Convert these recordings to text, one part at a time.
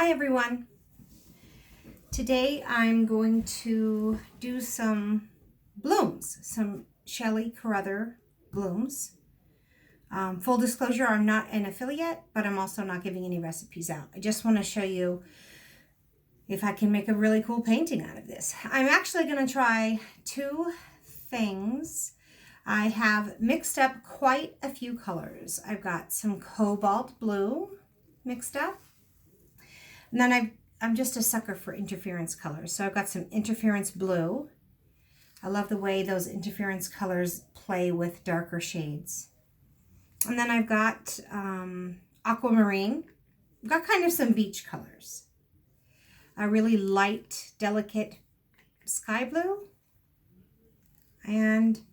Hi everyone. Today I'm going to do some blooms, some Shelley Carruthers blooms. Full disclosure, I'm not an affiliate, but I'm also not giving any recipes out. I just want to show you if I can make a really cool painting out of this. I'm actually going to try two things. I have mixed up quite a few colors. I've got some cobalt blue mixed up. And then I'm just a sucker for interference colors. So I've got some interference blue. I love the way those interference colors play with darker shades. And then I've got aquamarine. I've got kind of some beach colors. A really light, delicate sky blue. And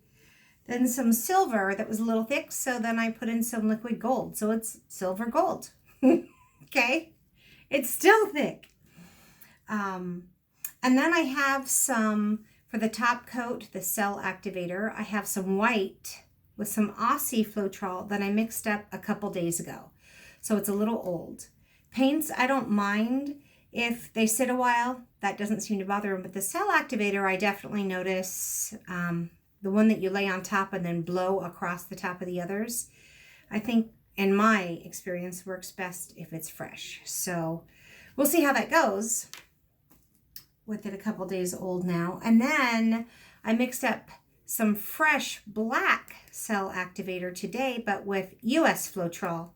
then some silver that was a little thick. So then I put in some liquid gold. So it's silver gold. Okay. It's still thick. And then I have some, for the top coat, the cell activator, I have some white with some Aussie Floetrol that I mixed up a couple days ago. So it's a little old. Paints, I don't mind if they sit a while. That doesn't seem to bother them. But the cell activator, I definitely notice, the one that you lay on top and then blow across the top of the others, I think in my experience works best if it's fresh. So we'll see how that goes with it a couple days old now. And then I mixed up some fresh black cell activator today, but with US Floetrol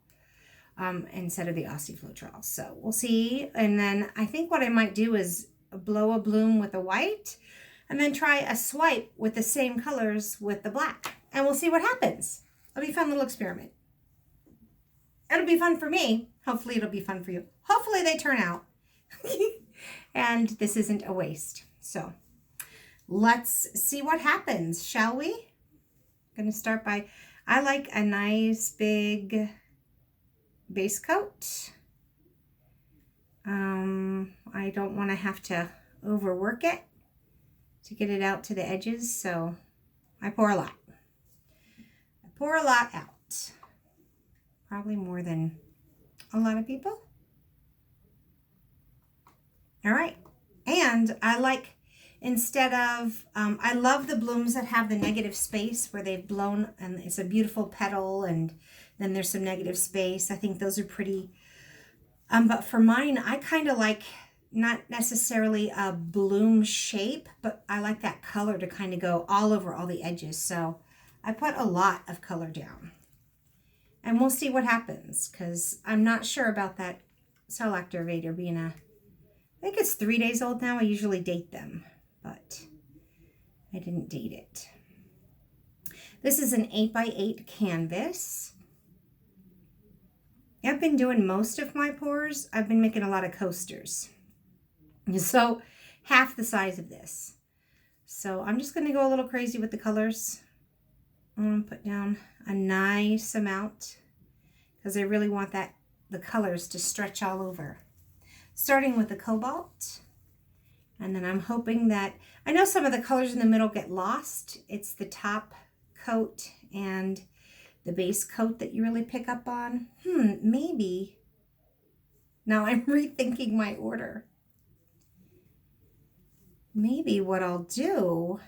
instead of the Aussie Floetrol. So we'll see. And then I think what I might do is blow a bloom with the white and then try a swipe with the same colors with the black. And we'll see what happens. It'll be a fun little experiment. It'll be fun for me. Hopefully it'll be fun for you. Hopefully they turn out. And this isn't a waste. So let's see what happens, shall we? I'm going to start by, I like a nice big base coat. I don't want to have to overwork it to get it out to the edges. So I pour a lot. I pour a lot out. Probably more than a lot of people. All right. And I like, instead of, I love the blooms that have the negative space where they've blown and it's a beautiful petal and then there's some negative space. I think those are pretty. But for mine, I kind of like not necessarily a bloom shape, but I like that color to kind of go all over all the edges. So I put a lot of color down. And we'll see what happens, because I'm not sure about that cell activator being I think it's 3 days old now. I usually date them, but I didn't date it. This is an 8x8 canvas. I've been doing most of my pours. I've been making a lot of coasters. So half the size of this. So I'm just going to go a little crazy with the colors. I'm going to put down a nice amount because I really want the colors to stretch all over. Starting with the cobalt. And then I'm hoping that, I know some of the colors in the middle get lost. It's the top coat and the base coat that you really pick up on. Maybe. Now I'm rethinking my order. Maybe what I'll do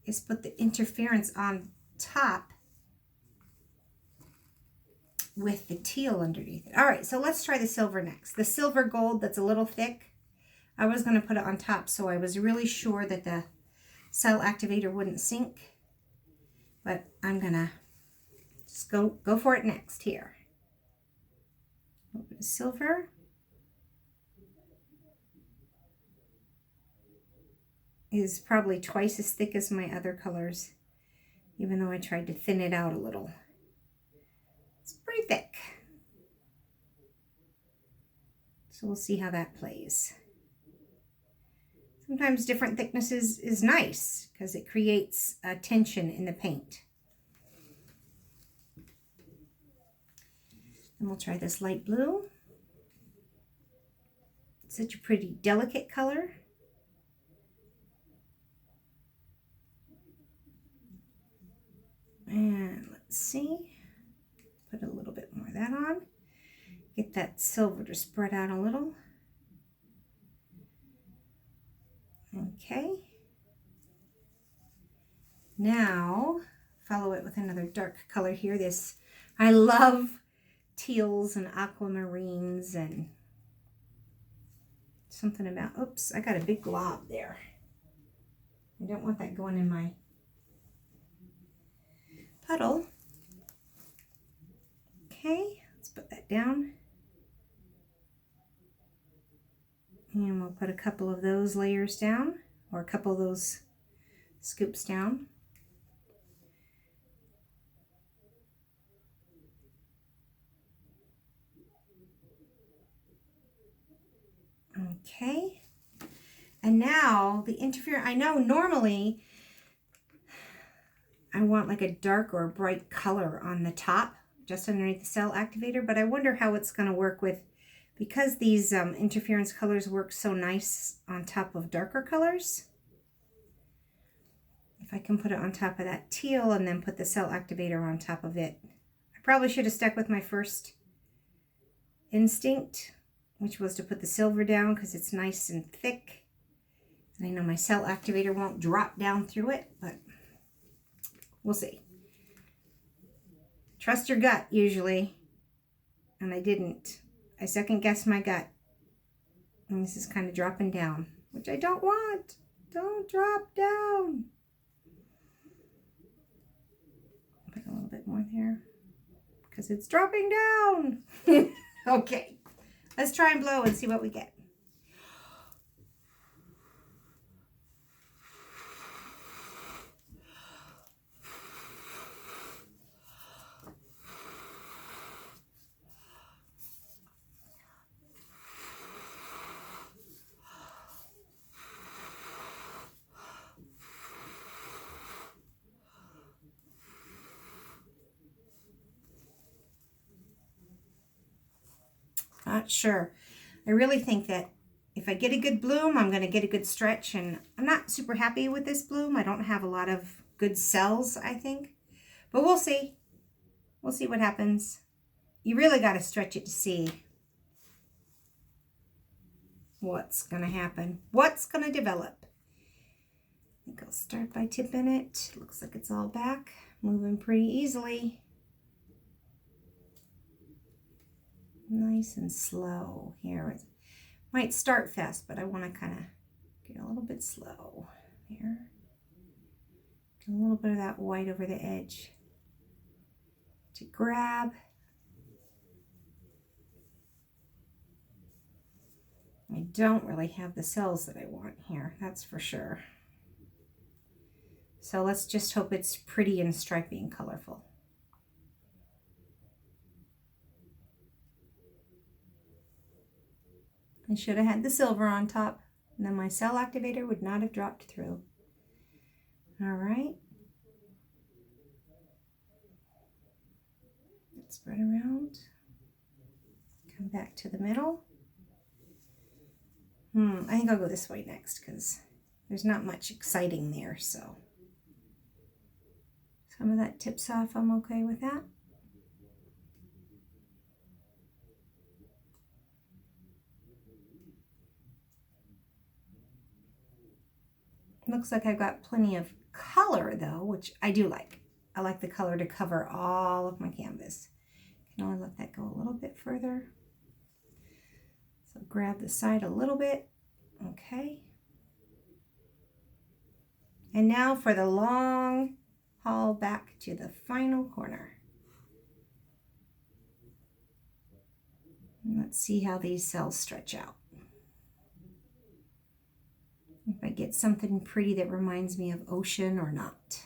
is put the interference on top with the teal underneath it. All right, so let's try the silver next. The silver gold that's a little thick. I was going to put it on top, so I was really sure that the cell activator wouldn't sink. But I'm going to just go for it next here. A little bit of silver. Is probably twice as thick as my other colors, even though I tried to thin it out a little. It's pretty thick. So we'll see how that plays. Sometimes different thicknesses is nice because it creates a tension in the paint. And we'll try this light blue. It's such a pretty delicate color. And let's see, put a little bit more of that on. Get that silver to spread out a little. Okay. Now, follow it with another dark color here. I love teals and aquamarines and something about, oops, I got a big glob there. I don't want that going in my puddle. Okay, let's put that down. And we'll put a couple of those layers down, or a couple of those scoops down. Okay. And now the interference, I know normally I want like a dark or a bright color on the top, just underneath the cell activator, but I wonder how it's going to work with, because these interference colors work so nice on top of darker colors. If I can put it on top of that teal and then put the cell activator on top of it. I probably should have stuck with my first instinct, which was to put the silver down because it's nice and thick. And I know my cell activator won't drop down through it, but we'll see. Trust your gut, usually. And I didn't. I second guessed my gut. And this is kind of dropping down, which I don't want. Don't drop down. Put a little bit more there because it's dropping down. Okay, let's try and blow and see what we get. Not sure. I really think that if I get a good bloom, I'm going to get a good stretch, and I'm not super happy with this bloom. I don't have a lot of good cells, I think, but we'll see. We'll see what happens. You really got to stretch it to see what's going to happen, what's going to develop. I think I'll start by tipping it. Looks like it's all back, moving pretty easily. Nice and slow here. It might start fast, but I want to kind of get a little bit slow here. Get a little bit of that white over the edge to grab. I don't really have the cells that I want here, that's for sure. So let's just hope it's pretty and stripy and colorful. I should have had the silver on top, and then my cell activator would not have dropped through. All right. Let's spread around. Come back to the middle. I think I'll go this way next because there's not much exciting there, so. Some of that tips off, I'm okay with that. Looks like I've got plenty of color though, which I do like. I like the color to cover all of my canvas. Can only let that go a little bit further. So grab the side a little bit. Okay. And now for the long haul back to the final corner. And let's see how these cells stretch out. If I get something pretty that reminds me of ocean or not.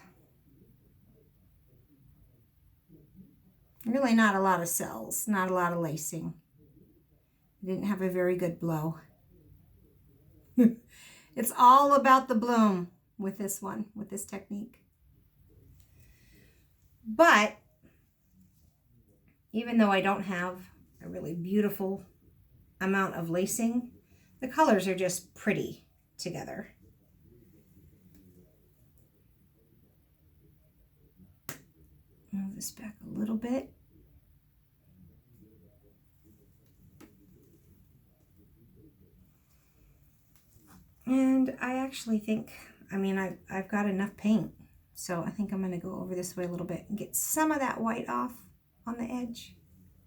Really not a lot of cells, not a lot of lacing. I didn't have a very good blow. It's all about the bloom with this one, with this technique. But even though I don't have a really beautiful amount of lacing, the colors are just pretty together. Move this back a little bit. And I actually think, I mean, I've got enough paint. So I think I'm going to go over this way a little bit and get some of that white off on the edge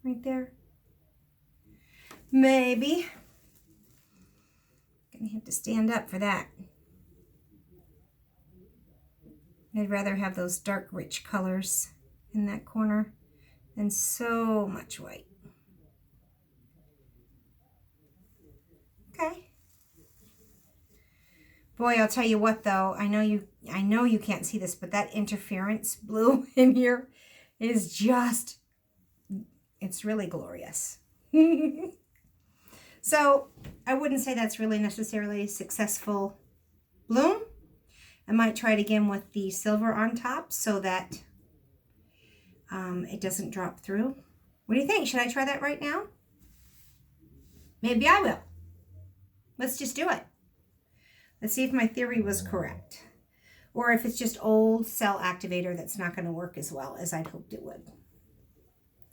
right there. Maybe. Gonna have to stand up for that. I'd rather have those dark, rich colors in that corner than so much white. Okay. Boy, I'll tell you what though, I know you can't see this, but that interference blue in here is just, it's really glorious. So I wouldn't say that's really necessarily a successful bloom. I might try it again with the silver on top so that it doesn't drop through. What do you think? Should I try that right now? Maybe I will. Let's just do it. Let's see if my theory was correct. Or if it's just old cell activator that's not going to work as well as I'd hoped it would.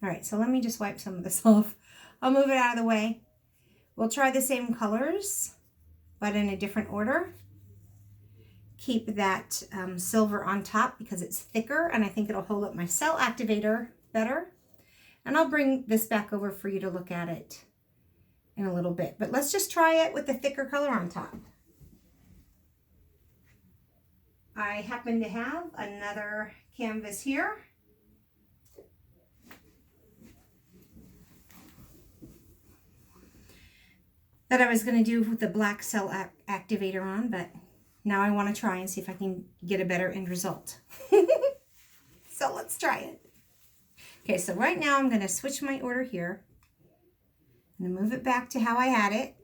All right, so let me just wipe some of this off. I'll move it out of the way. We'll try the same colors, but in a different order. Keep that silver on top because it's thicker and I think it'll hold up my cell activator better. And I'll bring this back over for you to look at it in a little bit. But let's just try it with the thicker color on top. I happen to have another canvas here. That I was going to do with the black cell activator on, but now I want to try and see if I can get a better end result. So let's try it. Okay, so right now I'm going to switch my order here. I'm going to move it back to how I had it.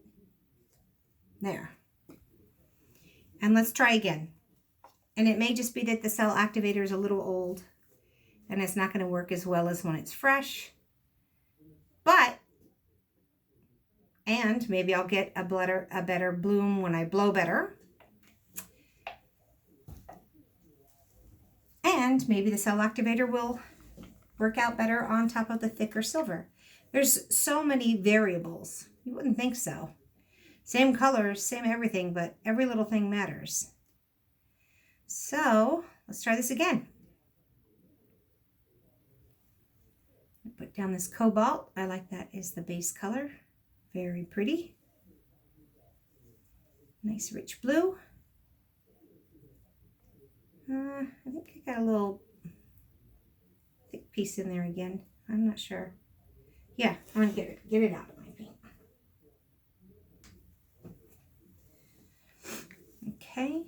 There. And let's try again. And it may just be that the cell activator is a little old and it's not going to work as well as when it's fresh. But, and maybe I'll get a better bloom when I blow better. And maybe the cell activator will work out better on top of the thicker silver. There's so many variables. You wouldn't think so. Same colors, same everything, but every little thing matters. So let's try this again. Put down this cobalt. I like that as the base color. Very pretty. Nice rich blue. I think I got a little thick piece in there again. I'm not sure. Yeah, I'm gonna get it out of my paint. Okay.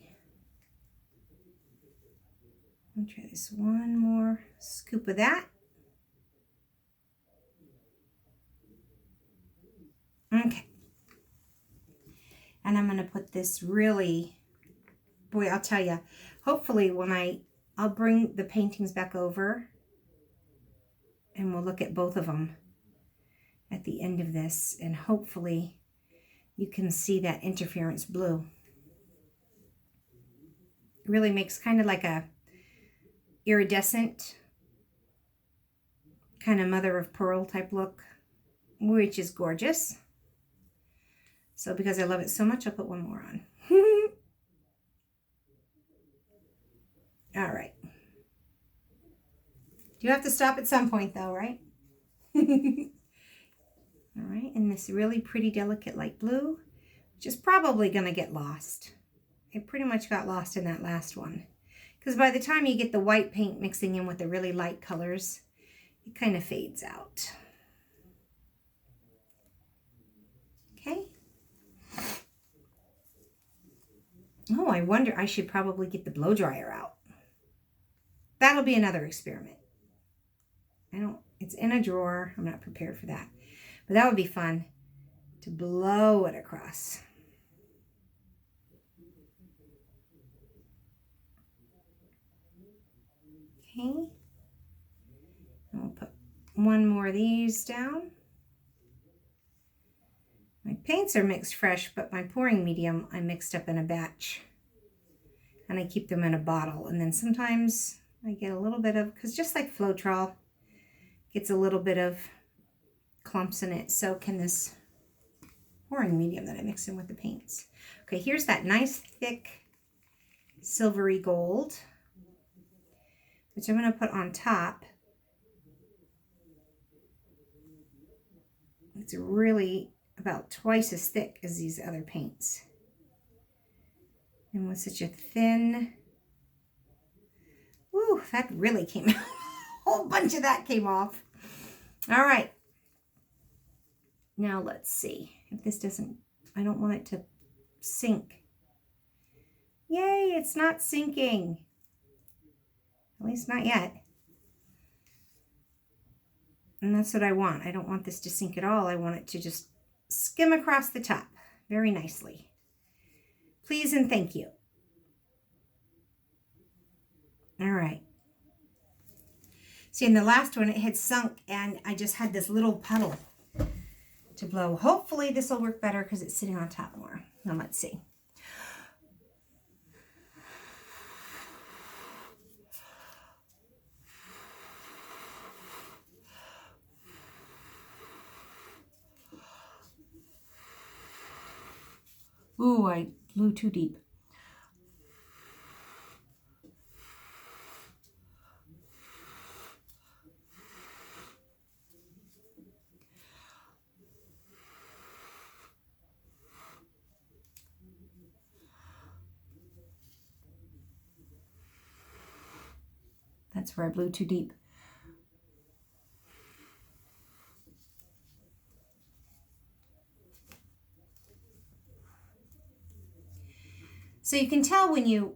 I'm gonna try this one more scoop of that. Okay. And I'm gonna put this really, boy, I'll tell you, hopefully when I'll bring the paintings back over and we'll look at both of them at the end of this, and hopefully you can see that interference blue. It really makes kind of like a iridescent kind of mother of pearl type look, which is gorgeous. So because I love it so much, I'll put one more on. All right. You have to stop at some point though, right? All right, and this really pretty delicate light blue, which is probably going to get lost. It pretty much got lost in that last one. Because by the time you get the white paint mixing in with the really light colors, it kind of fades out. Okay. Oh, I wonder, I should probably get the blow dryer out. That'll be another experiment. It's in a drawer. I'm not prepared for that. But that would be fun to blow it across. Okay. And we'll put one more of these down. My paints are mixed fresh, but my pouring medium I mixed up in a batch. And I keep them in a bottle. And then sometimes I get a little bit of, because just like Floetrol gets a little bit of clumps in it, so can this pouring medium that I mixed in with the paints. Okay, here's that nice thick silvery gold, which I'm going to put on top. It's really about twice as thick as these other paints. And with such a thin, woo, that really came out. A whole bunch of that came off. All right. Now let's see if this doesn't, I don't want it to sink. Yay, it's not sinking. At least not yet. And that's what I want. I don't want this to sink at all. I want it to just skim across the top very nicely. Please and thank you. All right. See, in the last one, it had sunk and I just had this little puddle to blow. Hopefully this will work better because it's sitting on top more. Now let's see. Ooh, I blew too deep. That's where I blew too deep. So you can tell when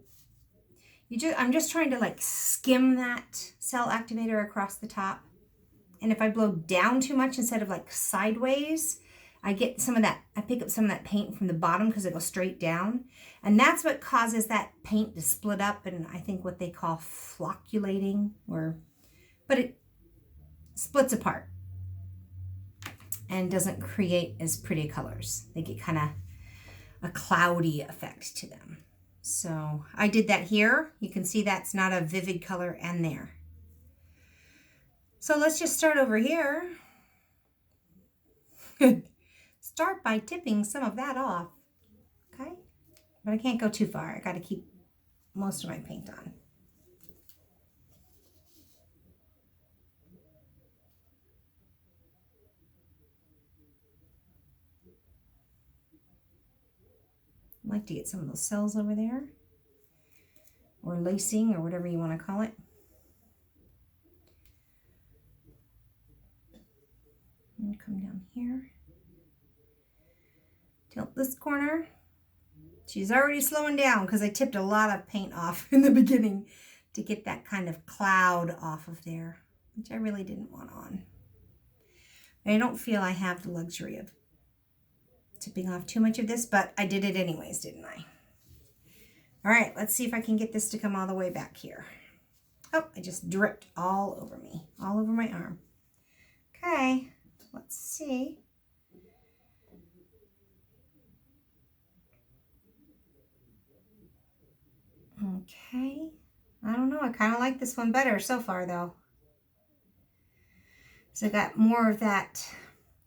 I'm just trying to like skim that cell activator across the top. And if I blow down too much instead of like sideways, I get some of that, I pick up some of that paint from the bottom because it goes straight down. And that's what causes that paint to split up and I think what they call flocculating, but it splits apart and doesn't create as pretty colors. They get kind of a cloudy effect to them. So I did that here. You can see that's not a vivid color and there. So let's just start over here. Start by tipping some of that off, okay? But I can't go too far. I got to keep most of my paint on. I like to get some of those cells over there, or lacing, or whatever you want to call it. And come down here. Tilt this corner. She's already slowing down because I tipped a lot of paint off in the beginning to get that kind of cloud off of there, which I really didn't want on. I don't feel I have the luxury of tipping off too much of this, but I did it anyways, didn't I? All right, let's see if I can get this to come all the way back here. Oh, I just dripped all over me, all over my arm. Okay, let's see. Okay, I don't know. I kind of like this one better so far, though. So I got more of that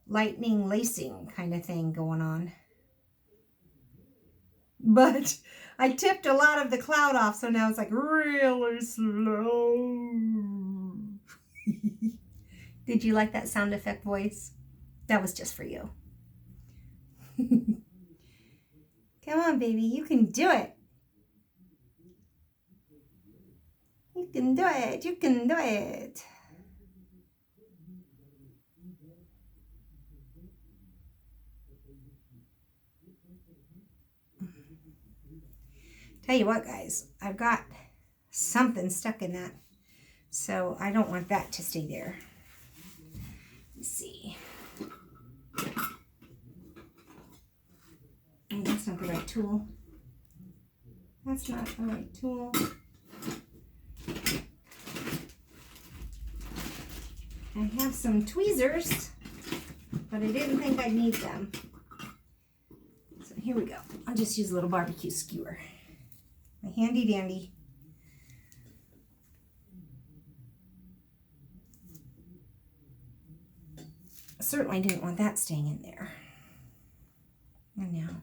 lightning lacing kind of thing going on. But I tipped a lot of the cloud off, so now it's like really slow. Did you like that sound effect voice? That was just for you. Come on, baby, you can do it. You can do it. You can do it. Tell you what, guys, I've got something stuck in that, so I don't want that to stay there. Let's see. Oh, that's not the right tool. That's not the right tool. I have some tweezers, but I didn't think I'd need them. So here we go. I'll just use a little barbecue skewer. My handy dandy. I certainly didn't want that staying in there. And now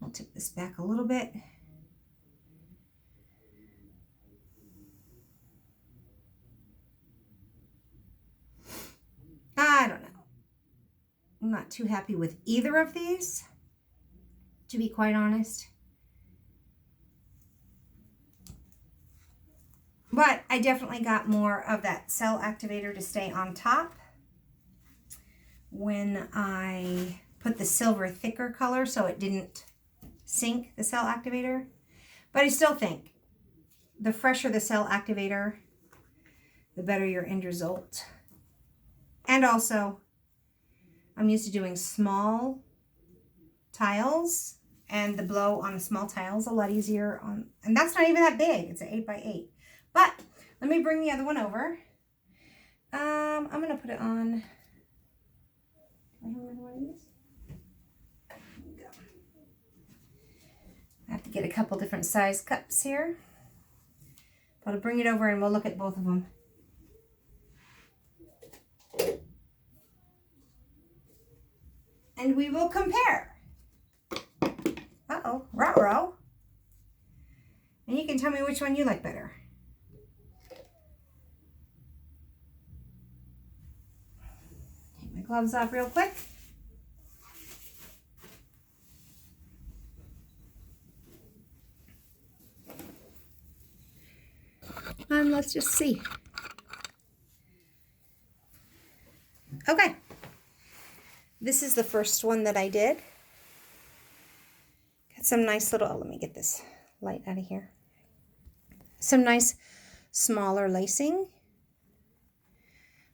I'll tip this back a little bit. I don't know. I'm not too happy with either of these, to be quite honest. But I definitely got more of that cell activator to stay on top when I put the silver thicker color so it didn't sink the cell activator. But I still think the fresher the cell activator, the better your end result. And also, I'm used to doing small tiles, and the blow on a small tile is a lot easier on, and that's not even that big. It's an 8x8. But let me bring the other one over. I'm gonna put it on. Do I have another one of these? There we go. I have to get a couple different size cups here. But I'll bring it over and we'll look at both of them. And we will compare. Uh-oh, ruh-roh. And you can tell me which one you like better. Take my gloves off real quick. And let's just see. Okay. This is the first one that I did. Got some nice little, oh, let me get this light out of here. Some nice smaller lacing.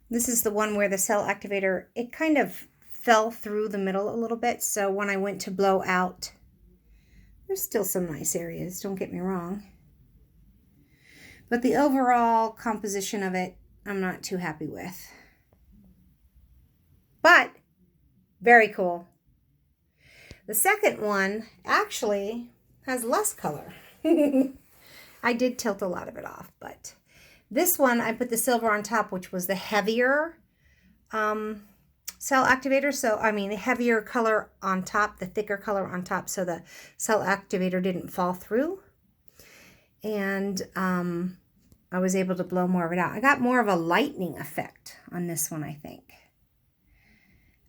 This is the one where the cell activator, it kind of fell through the middle a little bit. So when I went to blow out, there's still some nice areas, don't get me wrong. But the overall composition of it, I'm not too happy with. But very cool. The second one actually has less color. I did tilt a lot of it off, but this one I put the silver on top, which was the heavier cell activator. So, I mean, the heavier color on top, the thicker color on top, so the cell activator didn't fall through. And I was able to blow more of it out. I got more of a lightning effect on this one, I think.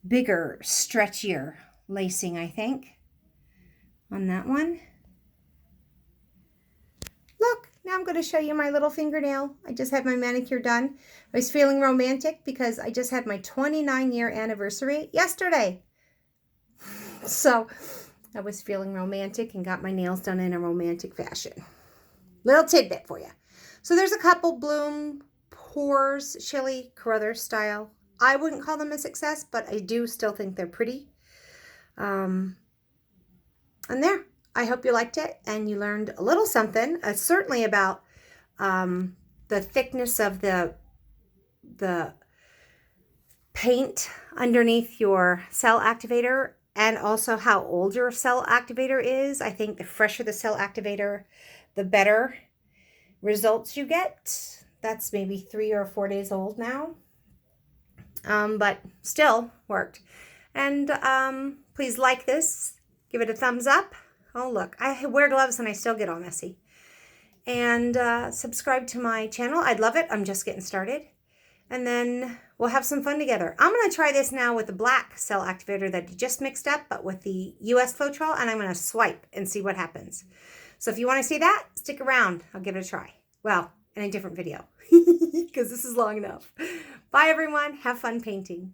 Bigger, stretchier lacing, I think, on that one. Look, now I'm going to show you my little fingernail. I just had my manicure done. I was feeling romantic because I just had my 29-year anniversary yesterday. So I was feeling romantic and got my nails done in a romantic fashion. Little tidbit for you. So there's a couple bloom pores, Shelley Carruthers style. I wouldn't call them a success, but I do still think they're pretty. And there, I hope you liked it and you learned a little something, certainly about the thickness of the paint underneath your cell activator, and also how old your cell activator is. I think the fresher the cell activator, the better results you get. That's maybe 3 or 4 days old now. But still worked. And please like this. Give it a thumbs up. Oh, look, I wear gloves and I still get all messy. And subscribe to my channel. I'd love it. I'm just getting started. And then we'll have some fun together. I'm going to try this now with the black cell activator that you just mixed up, but with the US Floetrol, and I'm going to swipe and see what happens. So if you want to see that, stick around. I'll give it a try. Well, in a different video, because this is long enough. Bye, everyone. Have fun painting.